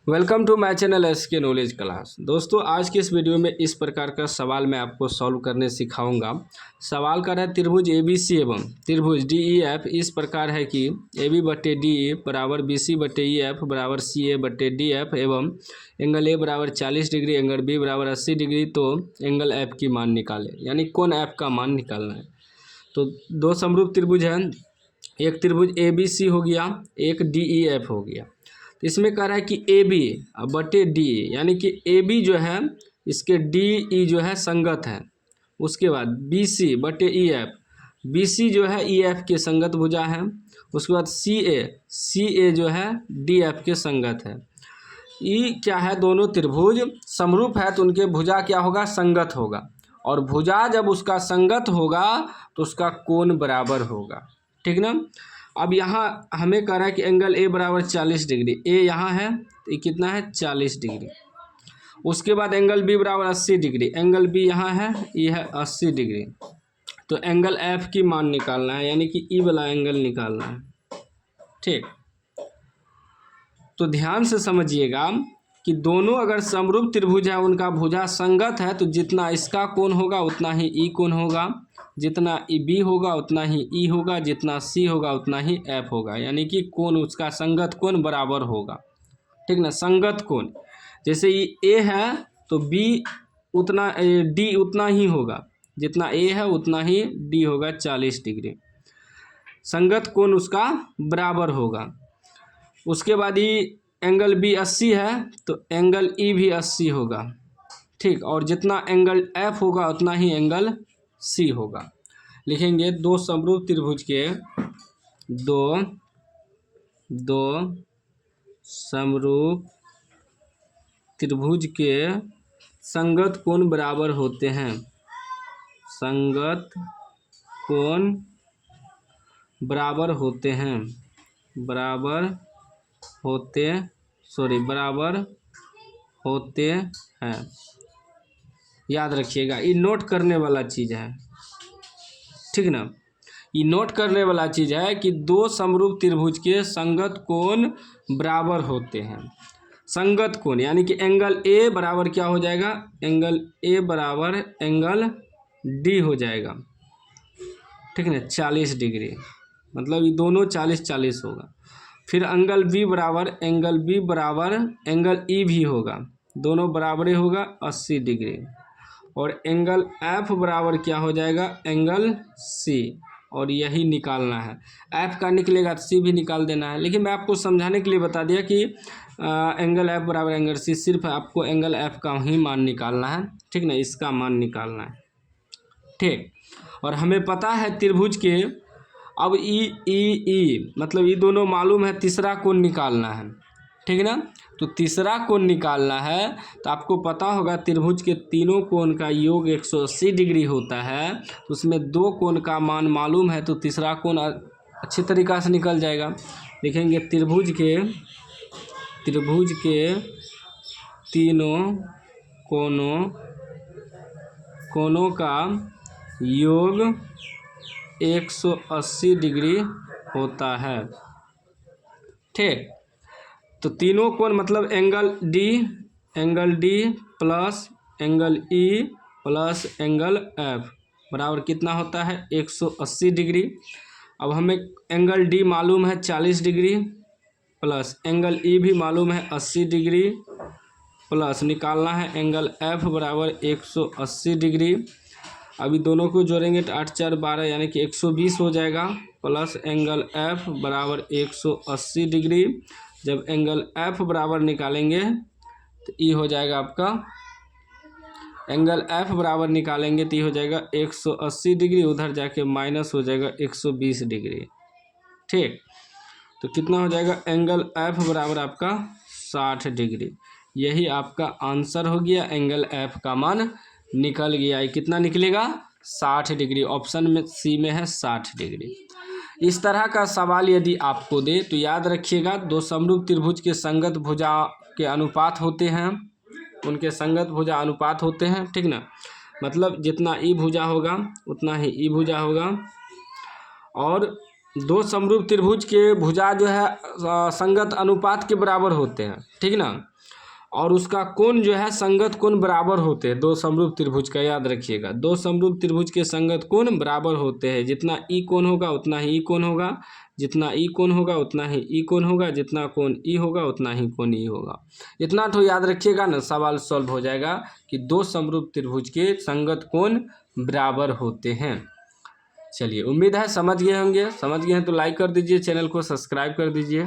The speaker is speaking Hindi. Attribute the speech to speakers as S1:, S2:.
S1: Welcome to my channel SK knowledge class. दोस्तों, आज की इस वीडियो में इस प्रकार का सवाल मैं आपको सॉल्व करने सिखाऊंगा। सवाल कर रहा है त्रिभुज ABC एवं त्रिभुज DEF इस प्रकार है कि AB बटे DE बराबर BC बटे EF बराबर CA बटे DF एवं एंगल A बराबर 40 डिग्री, एंगल B बराबर 80 डिग्री। तो एंगल F की मान निकालें, यानी कौन F का मान निकालना है। तो दो समरूप त्रिभुज हैं, एक त्रिभुज ABC हो गया, एक DEF हो गया। तो इसमें कह रहा है कि AB बटे DE, यानी कि AB जो है इसके DE जो है संगत है। उसके बाद BC बटे EF, BC जो है EF के संगत भुजा है। उसके बाद CA जो है DF के संगत है। E क्या है, दोनों त्रिभुज समरूप है तो उनके भुजा क्या होगा, संगत होगा। और भुजा जब उसका संगत होगा तो उसका कोण बराबर होगा, ठीक ना। अब यहाँ हमें कह रहा है कि एंगल A बराबर 40 डिग्री, A यहाँ है तो ये कितना है 40 डिग्री। उसके बाद एंगल B बराबर 80 डिग्री, एंगल B यहाँ है, ये है 80 डिग्री। तो एंगल F की मान निकालना है, यानी कि E वाला एंगल निकालना है, ठीक। तो ध्यान से समझिएगा कि दोनों अगर समरूप त्रिभुज है, उनका भुजा संगत है, तो जितना इसका कोण होगा उतना ही E कोण होगा, जितना B होगा उतना ही E होगा, जितना C होगा उतना ही F होगा। यानी कि कोण उसका संगत कोण बराबर होगा, ठीक ना। संगत कोण जैसे ये A है तो B उतना D उतना ही होगा, जितना A है उतना ही D होगा, 40 डिग्री। संगत कोण उसका बराबर होगा। उसके बाद ये एंगल B 80 है तो एंगल E भी 80 होगा, ठीक। और जितना एंगल F होगा उतना ही एंगल C होगा। लिखेंगे दो समरूप त्रिभुज के दो समरूप त्रिभुज के संगत कोण बराबर होते हैं। संगत कोण बराबर होते हैं, बराबर होते हैं। याद रखिएगा, ये नोट करने वाला चीज़ है, ठीक ना। ये नोट करने वाला चीज़ है कि दो समरूप त्रिभुज के संगत कोण बराबर होते हैं। संगत कोण यानी कि एंगल A बराबर क्या हो जाएगा, एंगल A बराबर एंगल D हो जाएगा, ठीक है, 40 डिग्री। मतलब ये दोनों 40-40 होगा। फिर एंगल B बराबर एंगल E भी होगा, दोनों बराबर होगा 80 डिग्री। और एंगल F बराबर क्या हो जाएगा, एंगल C। और यही निकालना है, F का निकलेगा तो C भी निकाल देना है। लेकिन मैं आपको समझाने के लिए बता दिया कि एंगल F बराबर एंगल C, सिर्फ आपको एंगल F का ही मान निकालना है, ठीक ना, इसका मान निकालना है, ठीक। और हमें पता है त्रिभुज के अब ई मतलब ये दोनों मालूम है, तीसरा कोण निकालना है, ठीक ना। तो तीसरा कोण निकालना है तो आपको पता होगा त्रिभुज के तीनों कोण का योग 180 डिग्री होता है। तो उसमें दो कोण का मान मालूम है तो तीसरा कोण अच्छी तरीक़ा से निकल जाएगा। लिखेंगे त्रिभुज के तीनों कोणों का योग 180 डिग्री होता है, ठीक। तो तीनों कोण मतलब angle D plus angle E plus angle F बराबर कितना होता है, 180 डिग्री। अब हमें एंगल D मालूम है 40 डिग्री, प्लस एंगल E भी मालूम है 80 डिग्री, प्लस निकालना है एंगल F बराबर 180 डिग्री। अभी दोनों को जोड़ेंगे तो 8 4 12 यानी कि 120 हो जाएगा, प्लस एंगल F बराबर 180 डिग्री। जब एंगल F बराबर निकालेंगे तो ये हो जाएगा आपका, एंगल F बराबर निकालेंगे तो ये हो जाएगा 180 डिग्री, उधर जाके माइनस हो जाएगा 120 डिग्री, ठीक। तो कितना हो जाएगा, एंगल F बराबर आपका 60 डिग्री। यही आपका आंसर हो गया, एंगल F का मान निकल गया। ये कितना निकलेगा, 60 डिग्री। ऑप्शन में C में है 60 डिग्री। इस तरह का सवाल यदि आपको दे तो याद रखिएगा, दो समरूप त्रिभुज के संगत भुजा के अनुपात होते हैं, उनके संगत भुजा अनुपात होते हैं, ठीक ना। मतलब जितना E भुजा होगा उतना ही E भुजा होगा। और दो समरूप त्रिभुज के भुजा जो है संगत अनुपात के बराबर होते हैं, ठीक ना। और उसका कोण जो है संगत कोण बराबर होते हैं। दो समरूप त्रिभुज का याद रखिएगा, दो समरूप त्रिभुज के संगत कोण बराबर होते हैं। जितना ई कोण होगा उतना ही ई कोण होगा, जितना ई कोण होगा उतना ही ई कोण होगा, जितना कोण ई होगा उतना ही कोण ई होगा। इतना तो याद रखिएगा ना, सवाल सॉल्व हो जाएगा कि दो समरूप त्रिभुज के संगत कोण बराबर होते हैं। चलिए, उम्मीद है समझ गए होंगे। समझ गए हैं तो लाइक कर दीजिए, चैनल को सब्सक्राइब कर दीजिए।